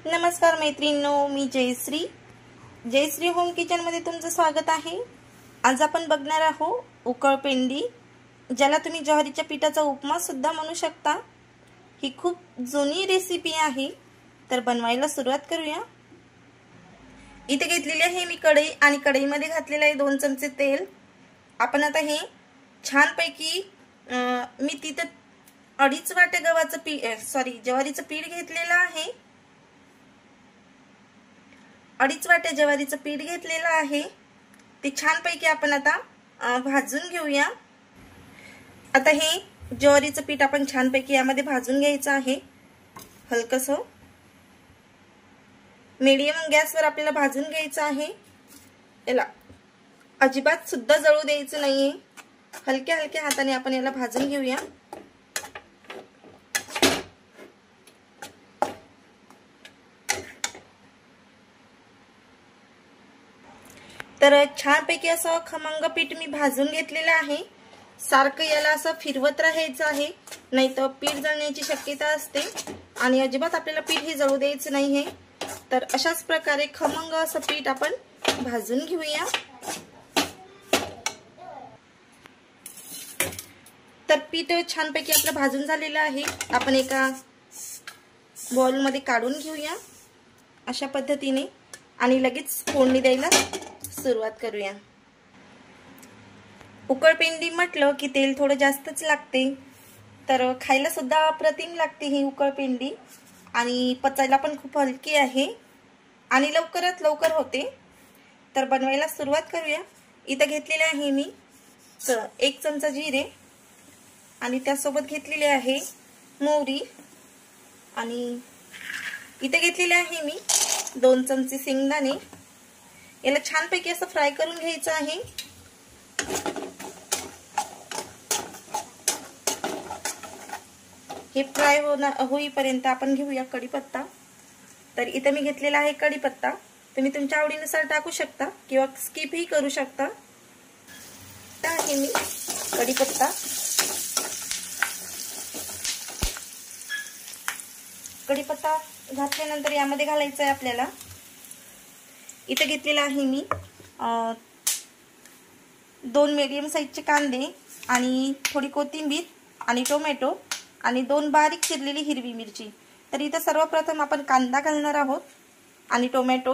नमस्कार मैत्रिणींनो, मी Jayashree home kitchen मध्ये तुमचं स्वागत आहे। आज आपण बघणार आहोत उकळपेंडी, ज्याला तुम्ही ज्वारीच्या पिठाचा उपमा सुद्धा म्हणू शकता। ही खूप जुनी रेसिपी आहे, तर बनवायला सुरुवात करूया। इथे घेतलेली आहे मी कढई आणि कढईमध्ये घातलेले आहे 2 चमचे तेल। आपण आता हे छानपैकी मी तिथे 2.5 वाटे ज्वारीचं पीठ घेतलेलं आहे। 2.5 वाटे ज्वारीचं पीठ घेतलेलं आहे, ते छानपैकी आपण आता भाजून घेऊया। आता हे ज्वारीचं पीठ आपण छानपैकी यामध्ये भाजून घ्यायचं आहे। हलकसं मीडियम गॅसवर आपल्याला भाजून घ्यायचं आहे। याला अजिबात सुद्धा जळू द्यायचं नाहीये, हलक्या हलक्या हाताने आपण याला भाजून घेऊया। तर छानपैकी असं खमंग पीठ मी भाजून घेतलेलं आहे। सारखं याला असं फिरवत राहायचं आहे, नाहीतर पीठ जळण्याची शक्यता असते आणि अजिबात आपल्याला पीठ हे जळू द्यायचं नाहीये। तर अशाच प्रकारे खमंग असं पीठ आपण भाजून घेऊया। तर पीठ छानपैकी आपलं भाजून झालेलं आहे। आपण एका बाउल मध्ये काढून घेऊया अशा पद्धतीने आणि लगेच फोडणी द्यायला सुरुवात करूया। उकळपेंडी म्हटलं की तेल थोडं जास्तच लागते, तर खायला सुद्धा अप्रतिम लागते ही उकळपेंडी आणि पचायला पण खूप हलकी आहे आणि लवकरात लवकर होते। तर बनवायला सुरुवात करूया। इथे घेतलेले आहे मी 1 चमचा जिरे आणि त्यासोबत घेतलेले आहे मोहरी आणि इथे घेतलेले आहे मी 2 चमचे शेंगदाणे। याला छानपैकी असं फ्राय करून घ्यायचं आहे। हे फ्राय होईपर्यंत आपण घेऊया कढीपत्ता। तर इथे मी घेतलेला आहे कढीपत्ता, तुम्ही तुमच्या आवडीनुसार टाकू शकता किंवा स्किप ही करू शकता। टाकते मी कढीपत्ता। कढीपत्ता घातल्यानंतर यामध्ये घालायचं आहे आपल्याला, इथे घेतलेला आहे मी 2 मीडियम साइजचे कांदे आणि थोडी कोथिंबीर आणि टोमॅटो आणि 2 बारीक चिरलेली हिरवी मिरची। तर इथे सर्वप्रथम आपण कांदा घालणार आहोत आणि टोमॅटो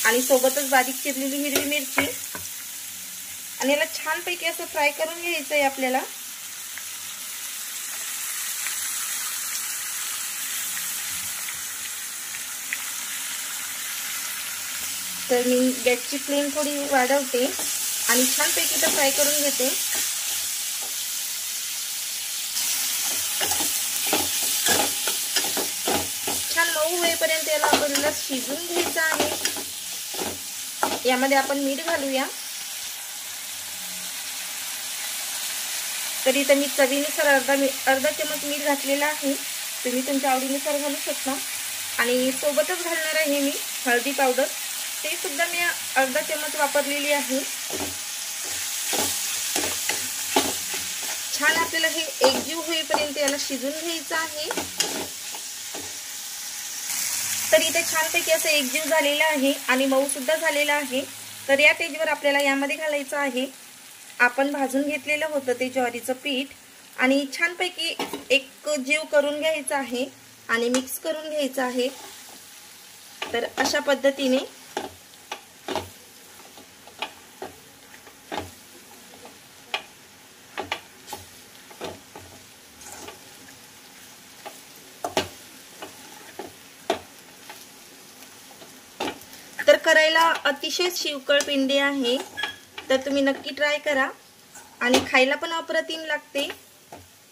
आणि सोबतच बारीक चिरलेली हिरवी मिरची आणि याला छानपैकी असं फ्राय करून घ्यायचं आहे आपल्याला। तर मी गॅसची फ्लेम थोडी वाढवते आणि छानपैकी ते फ्राय करून घेते। छान मऊ होईपर्यंत याला आपल्याला शिजवून घ्यायचं आहे। यामध्ये आपण मीठ घालूया। तर इथे मी चवीनुसार अर्धा चमच मीठ घातलेला आहे, तुम्ही तुमच्या आवडीनुसार घालू शकता आणि सोबतच घालणार आहे मी हळदी पावडर, ते सुद्धा मी अर्धा चमच वापरलेली आहे। छान आपल्याला हे एकजीव होईपर्यंत याला शिजून घ्यायचं आहे। तर इथे छानपैकी असं एकजीव झालेला आहे आणि मऊ सुद्धा झालेला आहे। तर या स्टेजवर आपल्याला यामध्ये घालायचं आहे आपण भाजून घेतलेलं होतं ते ज्वारीचं पीठ आणि छानपैकी एक जीव करून घ्यायचा आहे आणि मिक्स करून घ्यायचं आहे। तर अशा पद्धतीने तर करायला अतिशय उकळपेंडी आहे, तर तुम्ही नक्की ट्राय करा आणि खायला पण अप्रतिम लागते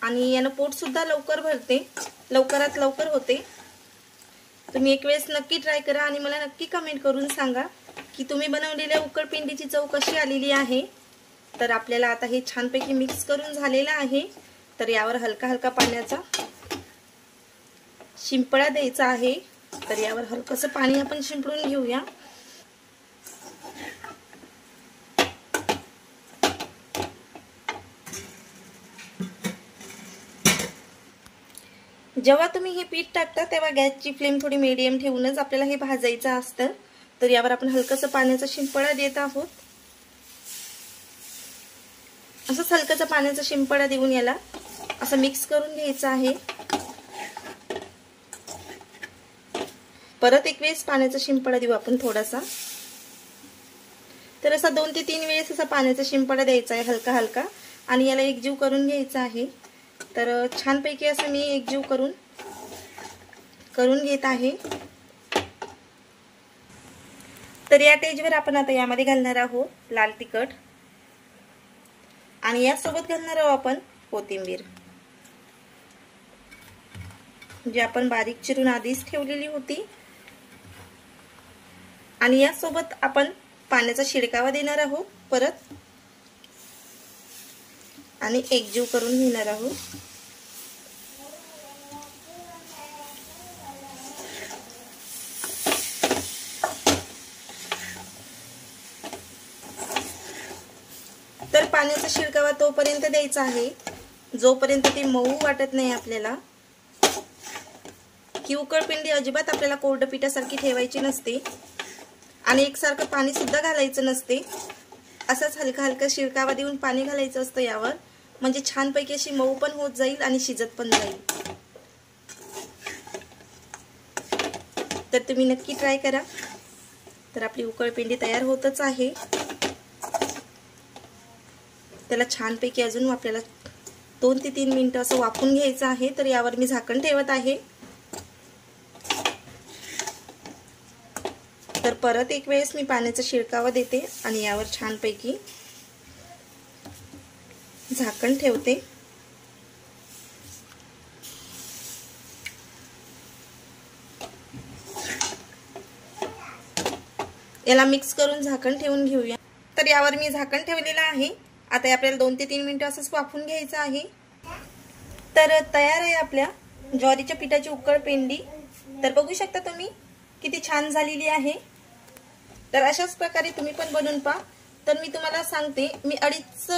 आणि यानं पोट सुद्धा लवकर भरते, लवकरात लवकर होते। तुम्ही एक वेळेस नक्की ट्राय करा आणि मला नक्की कमेंट करून सांगा की तुम्ही बनवलेल्या उकळपेंडीची चव कशी आलेली आहे। तर आपल्याला आता हे छानपैकी मिक्स करून झालेलं आहे, तर यावर हलका हलका पाण्याचा शिंपडा द्यायचा आहे। तर यावर हलकसं पाणी आपण शिंपडून घेऊया। जेव्हा तुम्ही हे पीठ टाकता तेव्हा गॅसची फ्लेम थोडी मीडियम ठेवूनच आपल्याला हे भाजायचं असतं। तर यावर आपण हलकसं पाण्याचा शिंपडा देत आहोत। असं हलकसं पाण्याचा शिंपडा देऊन याला असं मिक्स करून घ्यायचं आहे। परत एक वेळेस पाण्याचा शिंपडा देऊ आपण थोडासा। तर असा 2 ते 3 वेळेस असा पाण्याचा शिंपडा द्यायचा आहे हलका हलका आणि याला एकजीव करून घ्यायचा आहे। तर छानपैकी असं मी एकजीव करून घेत आहे। तर या स्टेजवर आपण आता यामध्ये घालणार आहोत लाल तिखट आणि यासोबत घालणार आहोत आपण कोथिंबीर, जी आपण बारीक चिरून आधीच ठेवलेली होती। आणि यासोबत आपण पाण्याचा शिडकावा देणार आहोत परत आणि एकजीव करून घेणार आहोत। तर पाण्याचा शिडकावा तोपर्यंत द्यायचा आहे जोपर्यंत ते मऊ वाटत नाही आपल्याला, की उकळपिंडी अजिबात आपल्याला कोरडं पिठासारखी ठेवायची नसते आणि एकसारखं पाणी सुद्धा घालायचं नसते। असंच हलका हलका शिडकावा देऊन पाणी घालायचं असतं यावर, म्हणजे छानपैकी अशी मऊ पण होत जाईल आणि शिजत पण जाईल। तर तुम्ही नक्की ट्राय करा। तर आपली उकळपिंडी तयार होतच आहे। त्याला छानपैकी अजून आपल्याला 2 ते 3 मिनिटं असं वाफून घ्यायचं आहे। तर यावर मी झाकण ठेवत आहे। तर परत एक वेळेस मी पाण्याचा शिडकावा देते आणि यावर छानपैकी झाकण ठेवते। याला मिक्स करून झाकण ठेवून घेऊया। तर यावर मी झाकण ठेवलेलं आहे। आता आपल्याला 2 ते 3 मिनिटं असंच वाफून घ्यायचं आहे। तर तयार आहे आपल्या ज्वारीच्या पिठाची उकळपेंडी। तर बघू शकता तुम्ही किती छान झालेली आहे। तर अशाच प्रकारे तुम्ही पण बनवून पहा। तर मी तुम्हाला सांगते, मी 2.5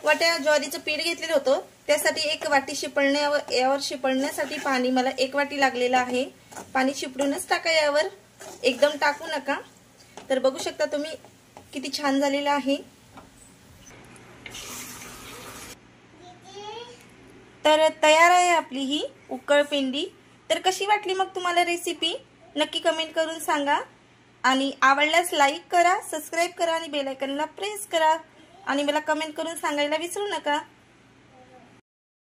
वाट्या ज्वारीचं पीठ घेतलेलं होतं, त्यासाठी 1 वाटी यावर शिपडण्यासाठी पाणी मला 1 वाटी लागलेलं आहे। पाणी शिपडूनच टाका यावर, एकदम टाकू नका। तर बघू शकता तुम्ही किती छान झालेलं आहे। तर तयार आहे आपली ही उकळपेंडी। तर कशी वाटली मग तुम्हाला रेसिपी, नक्की कमेंट करून सांगा आणि आवडल्यास लाईक करा, सबस्क्राइब करा आणि बेल आयकॉनला प्रेस करा आणि मला कमेंट करून सांगायला विसरू नका।